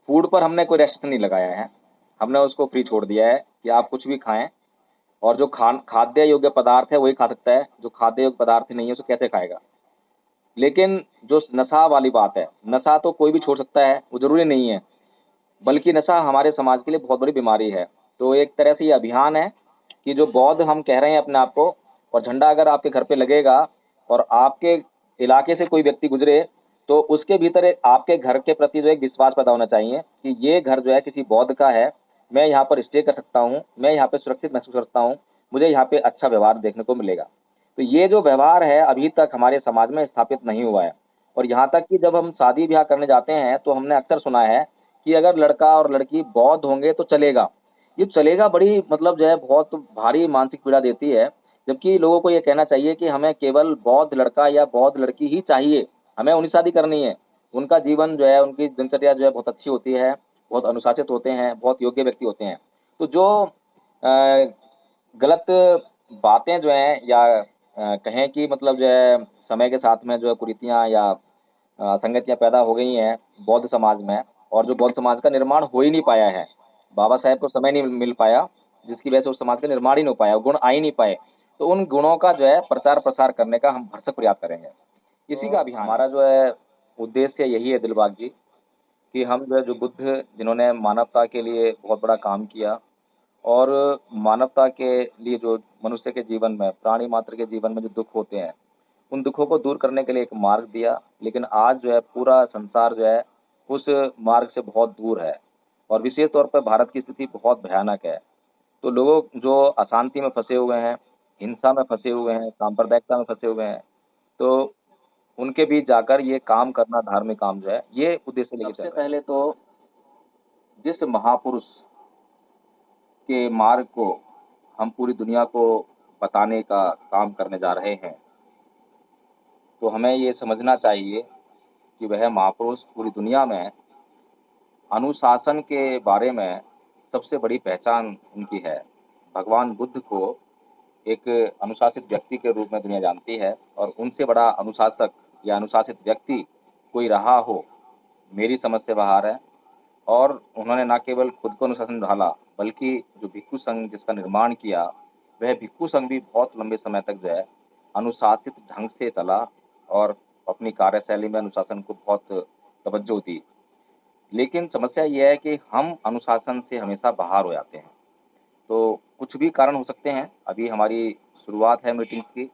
Food पर हमने कोई रेस्ट्रिक्शन नहीं लगाया है। हमने उसको फ्री छोड़ दिया है कि आप कुछ भी खाएँ और जो खाद्य योग्य पदार्थ है वही खा सकता है, जो खाद्य योग्य पदार्थ नहीं है उसे कैसे खाएगा? लेकिन जो नशा वाली बात है, नशा तो कोई भी छोड़ सकता है, वो ज़रूरी नहीं है, बल्कि नशा हमारे समाज के लिए बहुत बड़ी बीमारी है। तो एक तरह से ये अभियान है कि जो बौद्ध हम कह रहे हैं अपने आप को, और झंडा अगर आपके घर पे लगेगा और आपके इलाके से कोई व्यक्ति गुजरे, तो उसके भीतर एक आपके घर के प्रति जो एक विश्वास पैदा होना चाहिए कि ये घर जो है किसी बौद्ध का है, मैं यहाँ पर स्टे कर सकता हूँ, मैं यहाँ पे सुरक्षित महसूस करता हूँ, मुझे यहाँ पे अच्छा व्यवहार देखने को मिलेगा। तो ये जो व्यवहार है अभी तक हमारे समाज में स्थापित नहीं हुआ है। और यहाँ तक कि जब हम शादी-ब्याह करने जाते हैं, तो हमने अक्सर सुना है कि अगर लड़का और लड़की बौद्ध होंगे तो चलेगा। ये चलेगा बड़ी मतलब जो है बहुत भारी मानसिक पीड़ा देती है, जबकि लोगों को ये कहना चाहिए कि हमें केवल बौद्ध लड़का या बौद्ध लड़की ही चाहिए, हमें उन्हीं से शादी करनी है। उनका जीवन जो है, उनकी दिनचर्या जो है बहुत अच्छी होती है, बहुत अनुशासित होते हैं, बहुत योग्य व्यक्ति होते हैं। तो जो गलत बातें जो हैं या कहें कि मतलब जो है समय के साथ में जो है कुरीतियाँ या संगतियाँ पैदा हो गई हैं बौद्ध समाज में, और जो बौद्ध समाज का निर्माण हो ही नहीं पाया है। बाबा साहेब को समय नहीं मिल पाया, जिसकी वजह से उस समाज का निर्माण ही नहीं हो पाया, गुण आ ही नहीं पाए। तो उन गुणों का जो है प्रचार-प्रसार करने का हम भरसक प्रयास करेंगे। इसी का अभियान हमारा जो है उद्देश्य यही है दिलबाग जी, कि हम जो है जो बुद्ध जिन्होंने मानवता के लिए बहुत बड़ा काम किया और मानवता के लिए जो मनुष्य के जीवन में, प्राणी मात्र के जीवन में जो दुःख होते हैं, उन दुखों को दूर करने के लिए एक मार्ग दिया। लेकिन आज जो है पूरा संसार जो है उस मार्ग से बहुत दूर है और विशेष तौर पर भारत की स्थिति बहुत भयानक है। तो लोग जो अशांति में फँसे हुए हैं, हिंसा में फँसे हुए हैं, सांप्रदायिकता में फँसे हुए हैं, तो उनके बीच जाकर ये काम करना धार्मिक काम जो है, ये उद्देश्य लेके चल रहे हैं। सबसे पहले तो जिस महापुरुष के मार्ग को हम पूरी दुनिया को बताने का काम करने जा रहे हैं, तो हमें ये समझना चाहिए कि वह महापुरुष पूरी दुनिया में अनुशासन के बारे में सबसे बड़ी पहचान उनकी है। भगवान बुद्ध को एक अनुशासित व्यक्ति के रूप में दुनिया जानती है और उनसे बड़ा अनुशासक या अनुशासित व्यक्ति कोई रहा हो, मेरी समझ से बाहर है। और उन्होंने ना केवल खुद को अनुशासन ढाला, बल्कि जो भिक्षु संघ जिसका निर्माण किया, वह भिक्षु संघ भी बहुत लंबे समय तक जो है अनुशासित ढंग से चला और अपनी कार्यशैली में अनुशासन को बहुत तवज्जो दी। लेकिन समस्या ये है कि हम अनुशासन से हमेशा बाहर हो जाते हैं। तो कुछ भी कारण हो सकते हैं। अभी हमारी शुरुआत है मीटिंग्स की,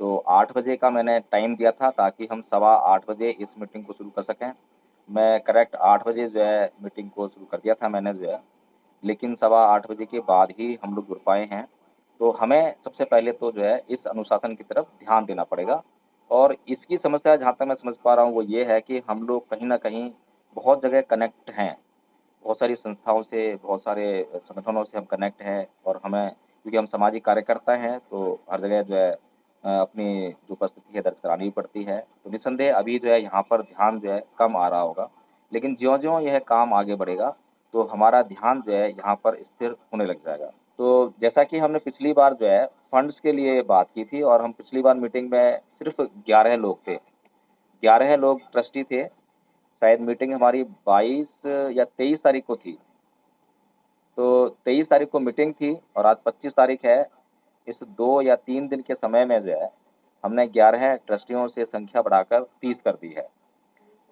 तो 8 बजे का मैंने टाइम दिया था ताकि हम सवा 8 बजे इस मीटिंग को शुरू कर सकें। मैं करेक्ट 8 बजे जो है मीटिंग को शुरू कर दिया था मैंने जो है, लेकिन सवा 8 बजे के बाद ही हम लोग जुड़ पाए हैं। तो हमें सबसे पहले तो जो है इस अनुशासन की तरफ ध्यान देना पड़ेगा और इसकी समस्या जहाँ तक मैं समझ पा रहा हूँ वो ये है कि हम लोग कहीं न कहीं बहुत जगह कनेक्ट हैं। बहुत सारी संस्थाओं से, बहुत सारे संगठनों से हम कनेक्ट हैं और हमें क्योंकि हम सामाजिक कार्यकर्ता हैं, तो हर जगह जो है अपनी जो उपस्थिति है दर्ज करानी भी पड़ती है। तो निस्संदेह अभी जो है यहाँ पर ध्यान जो है कम आ रहा होगा, लेकिन ज्यों-ज्यों यह काम आगे बढ़ेगा, तो हमारा ध्यान जो है यहाँ पर स्थिर होने लग जाएगा। तो जैसा कि हमने पिछली बार जो है फंड्स के लिए बात की थी और हम पिछली बार मीटिंग में सिर्फ़ 11 लोग थे। 11 लोग ट्रस्टी थे। शायद मीटिंग हमारी 22 या 23 तारीख को थी। तो 23 तारीख को मीटिंग थी और आज 25 तारीख है। इस 2 या 3 दिन के समय में जो है, हमने 11 ट्रस्टियों से संख्या बढ़ाकर 30 कर दी है।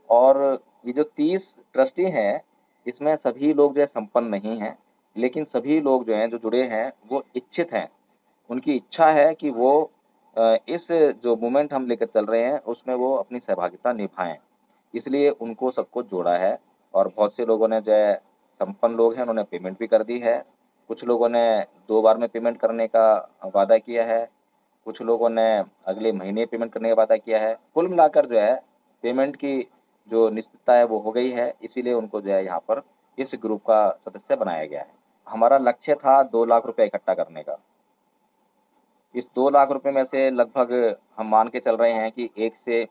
और ये जो 30 ट्रस्टी हैं, इसमें सभी लोग जो है संपन्न नहीं हैं, लेकिन सभी लोग जो हैं, जो जुड़े हैं, वो इच्छित हैं। उनकी इच्छा है कि वो इस जो मूवमेंट हम लेकर चल रहे हैं, उसमें वो अपनी सहभागिता निभाएँ। इसलिए उनको सबको जोड़ा है और बहुत से लोगों ने जो है संपन्न लोग हैं, उन्होंने पेमेंट भी कर दी है। कुछ लोगों ने 2 बार में पेमेंट करने का वादा किया है, कुछ लोगों ने अगले महीने पेमेंट करने का वादा किया है। कुल मिलाकर जो है पेमेंट की जो निश्चितता है वो हो गई है, इसीलिए उनको जो है यहाँ पर इस ग्रुप का सदस्य बनाया गया है। हमारा लक्ष्य था 2 लाख रुपए इकट्ठा करने का। इस 2 लाख रुपए में से लगभग हम मान के चल रहे हैं कि 1 से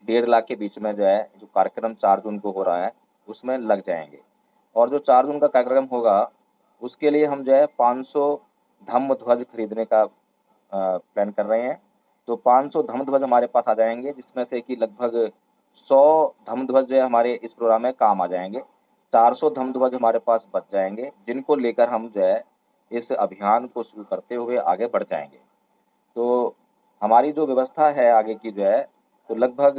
1.5 लाख के बीच में जो है, जो कार्यक्रम 4 जून को हो रहा है, उसमें लग जाएँगे। और जो 4 जून का कार्यक्रम होगा, उसके लिए हम जो है 500 धम्म ध्वज खरीदने का प्लान कर रहे हैं। तो 500 धम्म ध्वज हमारे पास आ जाएँगे, जिसमें से कि लगभग 100 धम्म ध्वज जो है हमारे इस प्रोग्राम में काम आ जाएँगे। 400 धमध्वज हमारे पास बच जाएँगे, जिनको लेकर हम जो है इस अभियान को शुरू करते हुए आगे बढ़ जाएँगे। तो हमारी जो व्यवस्था है आगे की जो है, तो लगभग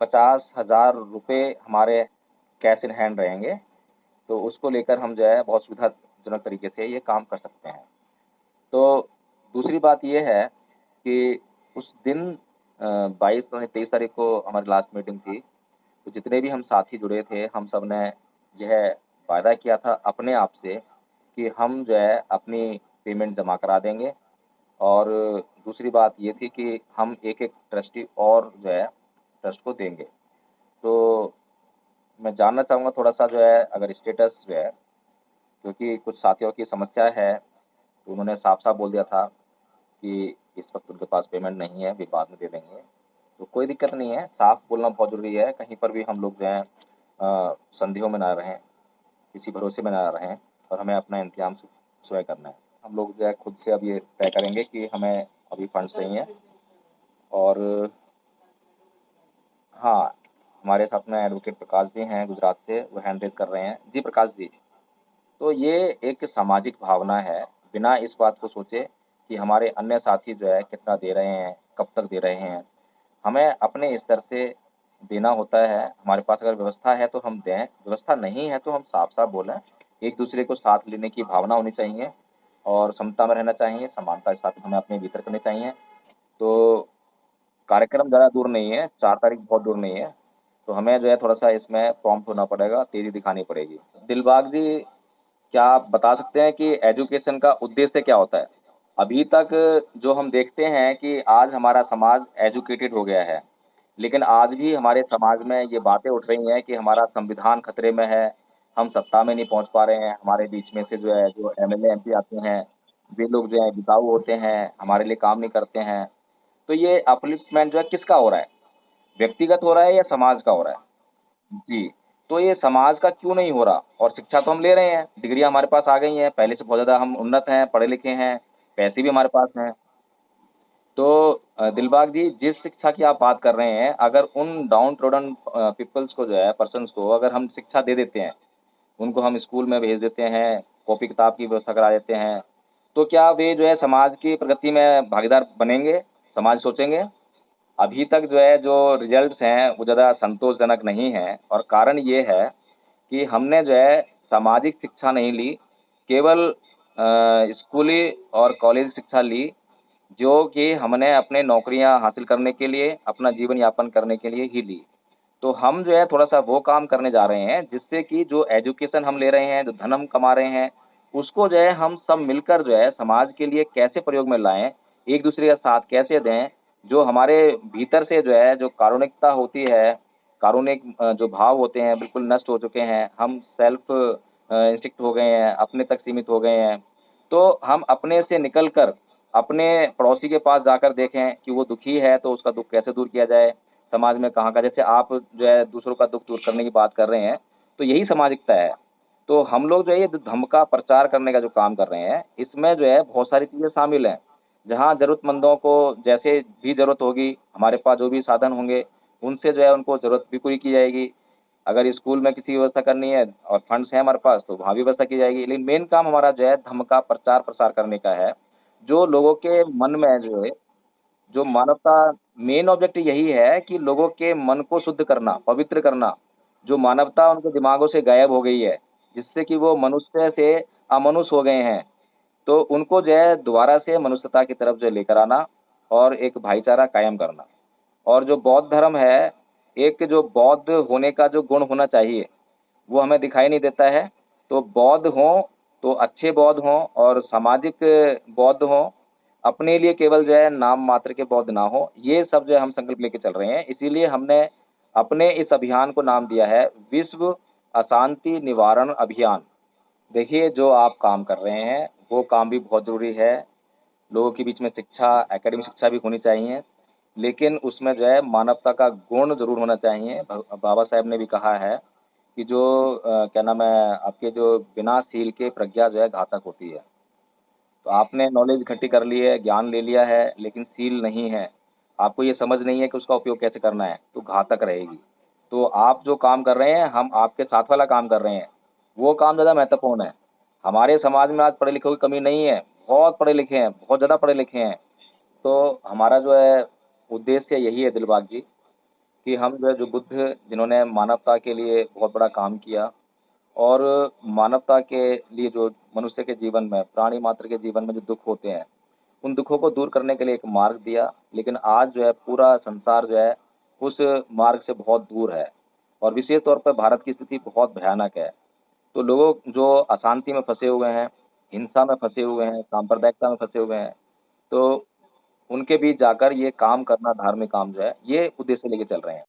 50,000 रुपए हमारे कैश इन हैंड रहेंगे, तो उसको लेकर हम जो है बहुत सुविधाजनक तरीके से ये काम कर सकते हैं। तो दूसरी बात ये है कि उस दिन 22 और 23 तारीख को हमारी लास्ट मीटिंग थी, तो जितने भी हम साथी जुड़े थे, हम सब ने यह वायदा किया था अपने आप से कि हम जो है अपनी पेमेंट जमा करा देंगे और दूसरी बात ये थी कि हम एक-एक ट्रस्टी और जो है ट्रस्ट को देंगे। तो मैं जानना चाहूँगा थोड़ा-सा जो है अगर स्टेटस जो है क्योंकि कुछ साथियों की समस्या है, तो उन्होंने साफ-साफ बोल दिया था कि इस वक़्त उनके पास पेमेंट नहीं है, वे बाद में दे देंगे। तो कोई दिक्कत नहीं है, साफ बोलना बहुत ज़रूरी है, कहीं पर भी हम लोग जो हैं संदेहों में ना रहें, किसी भरोसे में ना रहें और हमें अपना इंतज़ाम स्वयं करना है। हम लोग जो है खुद से अब ये तय करेंगे कि हमें अभी फंड्स चाहिए और हाँ, हमारे साथ में एडवोकेट प्रकाश जी हैं गुजरात से, वो हैंड रेज़ कर रहे हैं। जी, प्रकाश जी। तो ये एक सामाजिक भावना है, बिना इस बात को सोचे कि हमारे अन्य साथी जो है कितना दे रहे हैं, कब तक दे रहे हैं। हमें अपने स्तर से देना होता है, हमारे पास अगर व्यवस्था है तो हम दें, व्यवस्था नहीं है तो हम साफ-साफ बोलें। एक-दूसरे को साथ लेने की भावना होनी चाहिए और समता में रहना चाहिए, समानता स्थापित हमें अपने भीतर करनी चाहिए। तो कार्यक्रम ज़्यादा दूर नहीं है, 4 तारीख बहुत दूर नहीं है, तो हमें जो है थोड़ा-सा इसमें प्रॉम्प्ट होना पड़ेगा, तेज़ी दिखानी पड़ेगी। दिलबाग जी, क्या आप बता सकते हैं कि एजुकेशन का उद्देश्य क्या होता है? अभी तक जो हम देखते हैं कि आज हमारा समाज एजुकेटेड हो गया है, लेकिन आज भी हमारे समाज में ये बातें उठ रही हैं कि हमारा संविधान खतरे में है, हम सत्ता में नहीं पहुँच पा रहे हैं, हमारे बीच में से जो है जो एमएलए, एमपी आते हैं, वे लोग जो हैं बिकाऊ होते हैं, हमारे लिए काम नहीं करते हैं। तो ये अपलिफ्टमेंट जो है किसका हो रहा है? व्यक्तिगत हो रहा है या समाज का हो रहा है? जी, तो ये समाज का क्यों नहीं हो रहा? और शिक्षा तो हम ले रहे हैं, डिग्रियाँ हमारे पास आ गई हैं, पहले से बहुत ज़्यादा हम उन्नत हैं, पढ़े-लिखे हैं, पैसे भी हमारे पास हैं। तो दिलबाग जी, जिस शिक्षा की आप बात कर रहे हैं, अगर उन डाउन ट्रोडन पीपल्स को जो है, पर्सन्स को अगर हम शिक्षा दे देते हैं, उनको हम स्कूल में भेज देते हैं, कॉपी-किताब की व्यवस्था करा देते हैं, तो क्या वे जो है समाज की प्रगति में भागीदार बनेंगे? समाज सोचेंगे? अभी तक जो है, जो रिज़ल्ट्स हैं, वो ज़्यादा संतोषजनक नहीं हैं और कारण ये है कि हमने जो है सामाजिक शिक्षा नहीं ली, केवल स्कूली और कॉलेज शिक्षा ली, जो कि हमने अपने नौकरियाँ हासिल करने के लिए, अपना जीवन यापन करने के लिए ही ली। तो हम जो है थोड़ा-सा वो काम करने जा रहे हैं, जिससे कि जो एजुकेशन हम ले रहे हैं, जो धन हम कमा रहे हैं, उसको जो है हम सब मिलकर जो है समाज के लिए कैसे प्रयोग में लाएँ, एक-दूसरे का साथ कैसे दें, जो हमारे भीतर से जो है, जो कारुणिकता होती है, कारुणिक जो भाव होते हैं, बिल्कुल नष्ट हो चुके हैं। हम सेल्फ इंस्टिक्ट हो गए हैं, अपने तक सीमित हो गए हैं। तो हम अपने से निकल कर, अपने पड़ोसी के पास जाकर देखें कि वो दुखी है, तो उसका दुःख कैसे दूर किया जाए। समाज में कहाँ का जैसे आप जो है दूसरों का दुःख दूर करने की बात कर रहे हैं, तो यही सामाजिकता है। तो हम लोग जो है ये जो धम्म का प्रचार करने का जो काम कर रहे हैं, इसमें जो है बहुत सारी चीज़ें शामिल हैं। जहाँ ज़रूरतमंदों को जैसे भी ज़रूरत होगी, हमारे पास जो भी साधन होंगे, उनसे जो है उनको ज़रूरत भी पूरी की जाएगी। अगर स्कूल में किसी की व्यवस्था करनी है और फंड्स हैं हमारे पास, तो वहाँ भी व्यवस्था की जाएगी। लेकिन मेन काम हमारा जो है धम्म का प्रचार-प्रसार करने का है, जो लोगों के मन में जो है जो मानवता मेन ऑब्जेक्टिव यही है कि लोगों के मन को शुद्ध करना, पवित्र करना, जो मानवता उनके दिमागों से गायब हो गई है, जिससे कि वो मनुष्य से अमनुष्य हो गए हैं। तो उनको जो है दोबारा से मनुष्यता की तरफ जो है लेकर आना और एक भाईचारा कायम करना। और जो बौद्ध धर्म है, एक जो बौद्ध होने का जो गुण होना चाहिए, वो हमें दिखाई नहीं देता है। तो बौद्ध हों, तो अच्छे बौद्ध हों और सामाजिक बौद्ध हों, अपने लिए केवल जो है नाम मात्र के बौद्ध ना हों, ये सब जो है हम संकल्प लेके चल रहे हैं। इसीलिए हमने अपने इस अभियान को नाम दिया है विश्व अशांति निवारण अभियान। देखिए, जो आप काम कर रहे हैं, वो काम भी बहुत ज़रूरी है। लोगों के बीच में शिक्षा, एकेडमिक शिक्षा भी होनी चाहिए, लेकिन उसमें जो है मानवता का गुण ज़रूर होना चाहिए। बाबा साहब ने भी कहा है कि जो क्या नाम है, आपके जो बिना सील के प्रज्ञा जो है घातक होती है। तो आपने नॉलेज इकट्ठी कर ली है, ज्ञान ले लिया है, लेकिन सील नहीं है। आपको ये समझ नहीं है कि उसका उपयोग कैसे करना है, तो घातक रहेगी। तो आप जो काम कर रहे हैं, हम आपके साथ वाला काम कर रहे हैं। वो काम ज़्यादा महत्वपूर्ण है। हमारे समाज में आज पढ़े लिखों की कमी नहीं है, बहुत पढ़े लिखे हैं, बहुत ज़्यादा पढ़े लिखे हैं। तो हमारा जो है उद्देश्य यही है दिलबाग जी, कि हम जो है जो बुद्ध जिन्होंने मानवता के लिए बहुत बड़ा काम किया और मानवता के लिए जो मनुष्य के जीवन में, प्राणी मात्र के जीवन में जो दुःख होते हैं, उन दुःखों को दूर करने के लिए एक मार्ग दिया। लेकिन आज जो है पूरा संसार जो है उस मार्ग से बहुत दूर है और विशेष तौर पर भारत की स्थिति बहुत भयानक है। तो लोग जो अशांति में फँसे हुए हैं, हिंसा में फँसे हुए हैं, सांप्रदायिकता में फँसे हुए हैं, तो उनके बीच जाकर ये काम करना धार्मिक काम जो है, ये उद्देश्य लेके चल रहे हैं।